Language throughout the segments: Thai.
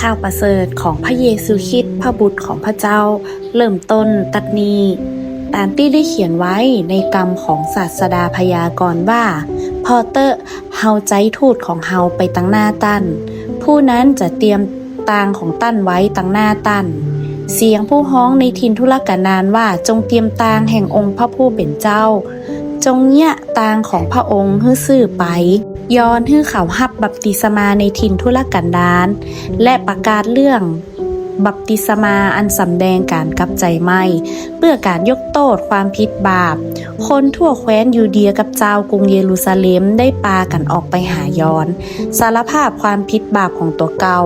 ข่าวประเสริฐของพระเยซูคริสต์พระบุตรของพระเจ้าเริ่มต้นตัดนี้ตามที่ได้เขียนไว้ในกรรมของศาสดาพยากรณ์ว่าพอเตอร์เฮาใจทูตของเฮาไปตั้งหน้าตั้นผู้นั้นจะเตรียมตางของตั้นไว้ตั้งหน้าตั้นเสียงผู้ฮ้องในทินทุรกันดารว่าจงเตรียมตางแห่งองค์พระผู้เป็นเจ้าจงเนี้ยตางของพระองค์ฮื้อซื่อไปย้อนฮื้อเขาฮับบัพติศมาในทินทุรกันดารและประกาศเรื่องบัพติศมาอันสำแดงการกลับใจใหม่เพื่อการยกโทษความผิดบาปคนทั่วแคว้นยูเดียกับเจ้ากรุงเยรูซาเล็มได้ปากันออกไปหายอนสารภาพความผิดบาปของตัวเก่า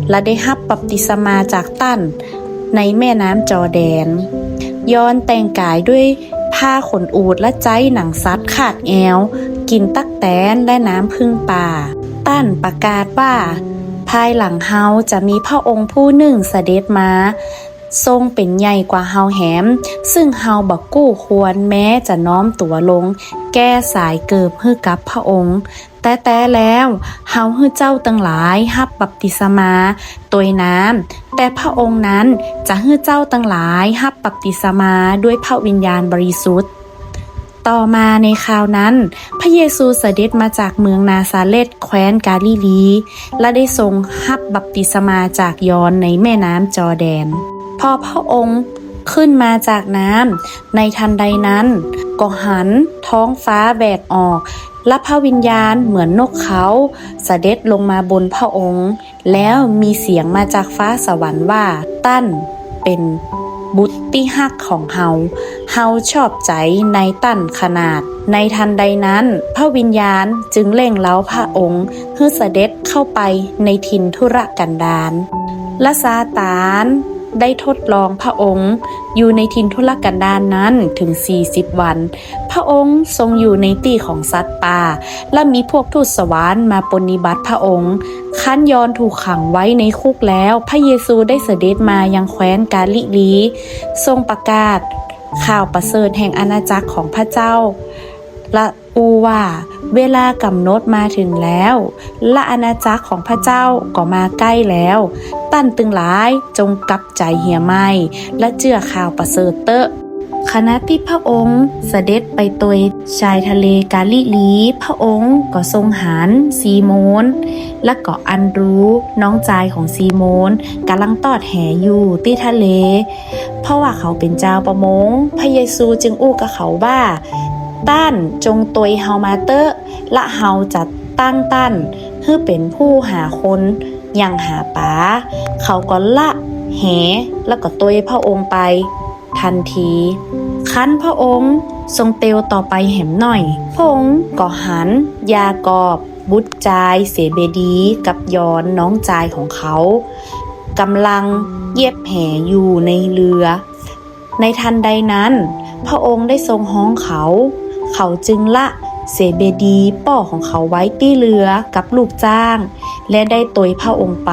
และได้รับบัพติศมาจากตั้นในแม่น้ำจอร์แดนย้อนแต่งกายด้วยผ้าขนอูฐและใจหนังสัตว์ขาดแอวกินตักแตนและน้ำพึ่งป่าตั้นประกาศว่าภายหลังเฮาจะมีพระองค์ผู้หนึ่งเสด็จมาทรงเป็นใหญ่กว่าเฮาแหมซึ่งเฮาบักกู้ควรแม้จะน้อมตัวลงแก้สายเกิบให้กับพระองค์แต่แล้วเฮาให้เจ้าตั้งหลายรับบัพติศมาโดยน้ำแต่พระองค์นั้นจะให้เจ้าตั้งหลายรับบัพติศมาด้วยพระวิญญาณบริสุทธิ์ต่อมาในคราวนั้นพระเยซูเสด็จมาจากเมืองนาซาเรตแคว้นกาลิลีและได้ทรงรับบัพติศมาจากยอห์นในแม่น้ำจอร์แดนพอพระองค์ขึ้นมาจากน้ำในทันใดนั้นก็หันท้องฟ้าแบกออกและพระวิญญาณเหมือนนกเขาเสด็จลงมาบนพระองค์แล้วมีเสียงมาจากฟ้าสวรรค์ว่าตั้นเป็นบุตรที่ฮักของเฮาชอบใจในตั้นขนาดในทันใดนั้นพระวิญญาณจึงเร่งเร้าพระองค์ให้เสด็จเข้าไปในถิ่นทุรกันดารและซาตานได้ทดลองพระองค์อยู่ในถิ่นทุรกันดารนั้นถึง40วันพระองค์ทรงอยู่ในที่ของสัตว์ป่าและมีพวกทูตสวรรค์มาปฏิบัติพระองค์คั้นยอนถูกขังไว้ในคุกแล้วพระเยซูได้เสด็จมายังแคว้นกาลิลีทรงประกาศข่าวประเสริฐแห่งอาณาจักรของพระเจ้าและว่าเวลากำหนดมาถึงแล้วและอาณาจักรของพระเจ้าก็มาใกล้แล้วตั้นตึงหลายจงกลับใจเหี่ยไหมและเชื่อข่าวประเสริฐเตอะขณะที่พระองค์เสด็จไปโดยชายทะเลกาลิลีพระองค์ก็ทรงหันซีโมนและก็อันดรูน้องชายของซีโมนกำลังตอดแหอยู่ที่ทะเลเพราะว่าเขาเป็นเจ้าประมงพระเยซูจึงอู้กับเขาว่าตั้นจงตวยเฮามาเตอร์ละเฮาจะตั้งตั้นเพื่อเป็นผู้หาคนยังหาปลาเขาก็ละแหแล้วก็ตวยพระองค์ไปทันทีคั้นพระองค์ทรงเตวต่อไปแหมหน่อยพระองค์ก็หันยากอบบุตรจายเสเบดีกับยอนน้องจายของเขากำลังเย็บแหอยู่ในเรือในทันใดนั้นพระองค์ได้ทรงฮ้องเขาจึงละเสเบดีป่อของเขาไว้ที่เรือกับลูกจ้างและได้ตวยพระองค์ไป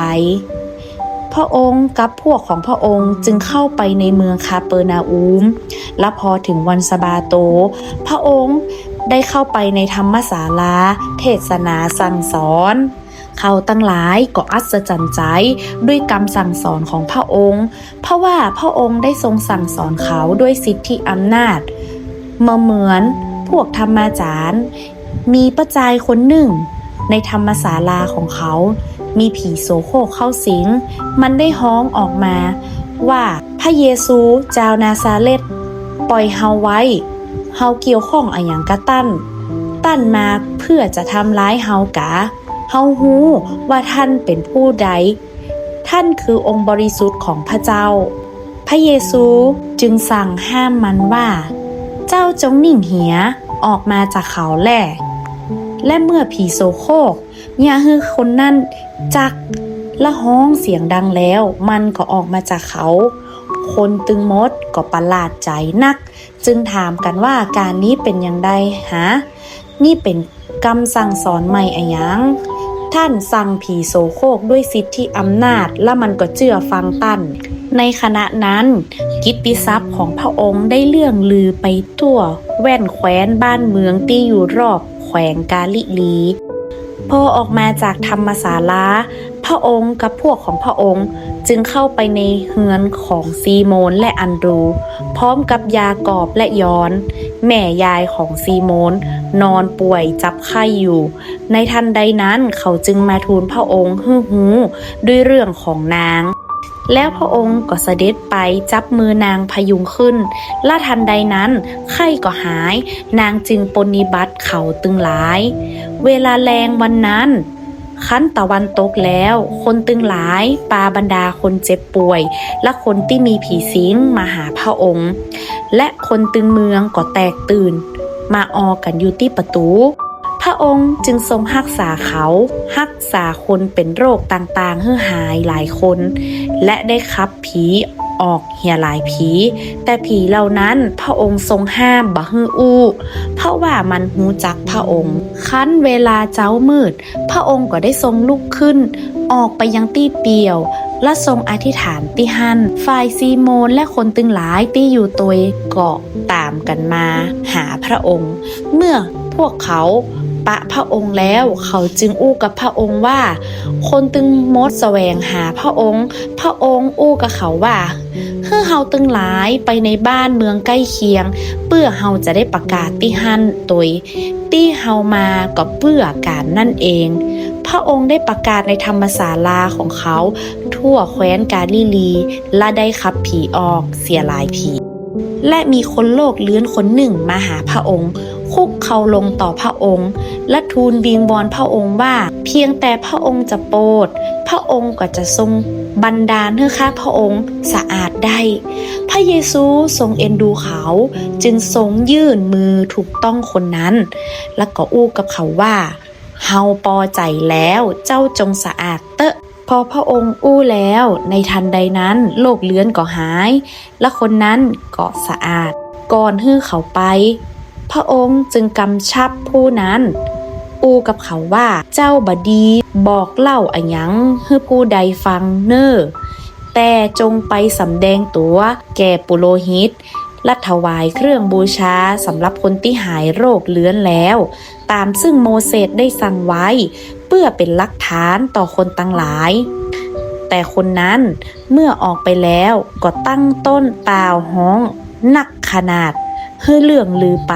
พระองค์กับพวกของพระองค์จึงเข้าไปในเมืองคาเปอร์นาอูมและพอถึงวันสะบาโตพระองค์ได้เข้าไปในธรรมศาลาเทศนาสั่งสอนเขาตั้งหลายก็อัศจรรย์ใจด้วยคำสั่งสอนของพระองค์เพราะว่าพระองค์ได้ทรงสั่งสอนเขาด้วยสิทธิอำนาจเหมือนพวกธรรมาจารย์มีป้าจายคนหนึ่งในธรรมศาลาของเขามีผีโสโครกเข้าสิงมันได้ฮ้องออกมาว่าพระเยซูเจ้านาซาเรตปล่อยเฮาไว้เฮาเกี่ยวข้องอะหยังกะตั้นมาเพื่อจะทำร้ายเฮากะเฮาฮู้ว่าท่านเป็นผู้ใดท่านคือองค์บริสุทธิ์ของพระเจ้าพระเยซูจึงสั่งห้ามมันว่าเจ้าจงนิ่งเหียออกมาจากเขาและเมื่อผีโสโครกอย่าให้คนนั่นจักละฮ้องเสียงดังแล้วมันก็ออกมาจากเขาคนตึงมดก็ประหลาดใจนักจึงถามกันว่าการนี้เป็นอย่างใดนี่เป็นคำสั่งสอนใหม่อะหยังท่านสั่งผีโสโครกด้วยสิทธิอำนาจและมันก็เชื่อฟังตั้นในขณะนั้นกิตติศัพท์ของพระองค์ได้เลื่องลือไปทั่วแว่นแคว้นบ้านเมืองที่อยู่รอบแขวงกาลิลี พอออกมาจากธรรมศาลา พระองค์กับพวกของพระองค์จึงเข้าไปในเฮือนของซีโมนและอันดรูพร้อมกับยากอบและยอนแม่ยายของซีโมนนอนป่วยจับไข้อยู่ในทันใดนั้นเขาจึงมาทูลพระองค์ฮู้ด้วยเรื่องของนางแล้วพระองค์ก็เสด็จไปจับมือนางพยุงขึ้นและทันใดนั้นไข้ก็หายนางจึงปฏิบัติเขาตึงหลายเวลาแรงวันนั้นคั้นตะวันตกแล้วคนตึงหลายปาบรรดาคนเจ็บป่วยและคนที่มีผีสิงมาหาพระองค์และคนตึงเมืองก็แตกตื่นมาออกันอยู่ที่ประตูพระองค์จึงทรงรักษาเขารักษาคนเป็นโรคต่างๆให้หายหลายคนและได้ขับผีออกเหี่ยหลายผีแต่ผีเหล่านั้นพระองค์ทรงห้ามบ่ให้อู้เพราะว่ามันหูจักพระองค์คั้นเวลาเจ้ามืดพระองค์ก็ได้ทรงลุกขึ้นออกไปยังที่เปี่ยวและทรงอธิษฐานที่หันฝ่ายซีโมนและคนตึงหลายที่อยู่ตัวเกาะตามกันมาหาพระองค์เมื่อพวกเขาปะพระองค์แล้วเขาจึงอู้กับพระองค์ว่าคนตึงมดแสวงหาพระองค์พระองค์อู้กับเขาว่าเฮาตึงหลายไปในบ้านเมืองใกล้เคียงเพื่อเฮาจะได้ประกาศที่หันตุยที่เฮามาก็เพื่อการนั่นเองพระองค์ได้ประกาศในธรรมศาลาของเขาทั่วแคว้นกาลิลีและได้ขับผีออกเสียหลายผีและมีคนโลกเลื้อนคนหนึ่งมาหาพระองค์คุกเข่าลงต่อพระองค์และทูลวิงวอนพระองค์ว่าเพียงแต่พระองค์จะโปรดพระองค์ก็จะทรงบันดาลให้ข้าพระองค์สะอาดได้พระเยซูทรงเอ็นดูเขาจึงทรงยื่นมือถูกต้องคนนั้นและก็อู้กับเขาว่าเฮาพอใจแล้วเจ้าจงสะอาดเตอะพอพระองค์อู้แล้วในทันใดนั้นโรคเลื้อนก็หายและคนนั้นก็สะอาดก่อนฮื้อเขาไปพระองค์จึงกำชับผู้นั้นอู้กับเขาว่าเจ้าบดีบอกเล่าอะหยังให้ผู้ใดฟังเน้อแต่จงไปสำแดงตัวแก่ปุโรหิตและถวายเครื่องบูชาสำหรับคนที่หายโรคเลื้อนแล้วตามซึ่งโมเสสได้สั่งไว้เพื่อเป็นหลักฐานต่อคนตั้งหลายแต่คนนั้นเมื่อออกไปแล้วก็ตั้งต้นตาวห้องหนักขนาดให้เรื่องลือไป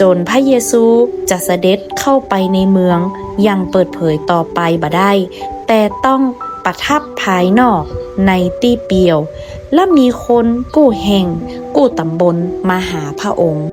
จนพระเยซูจะเสด็จเข้าไปในเมืองยังเปิดเผยต่อไปบ่ได้แต่ต้องประทับภายนอกในที่เปี่ยวและมีคนกู้แห่งกู้ตำบลมาหาพระองค์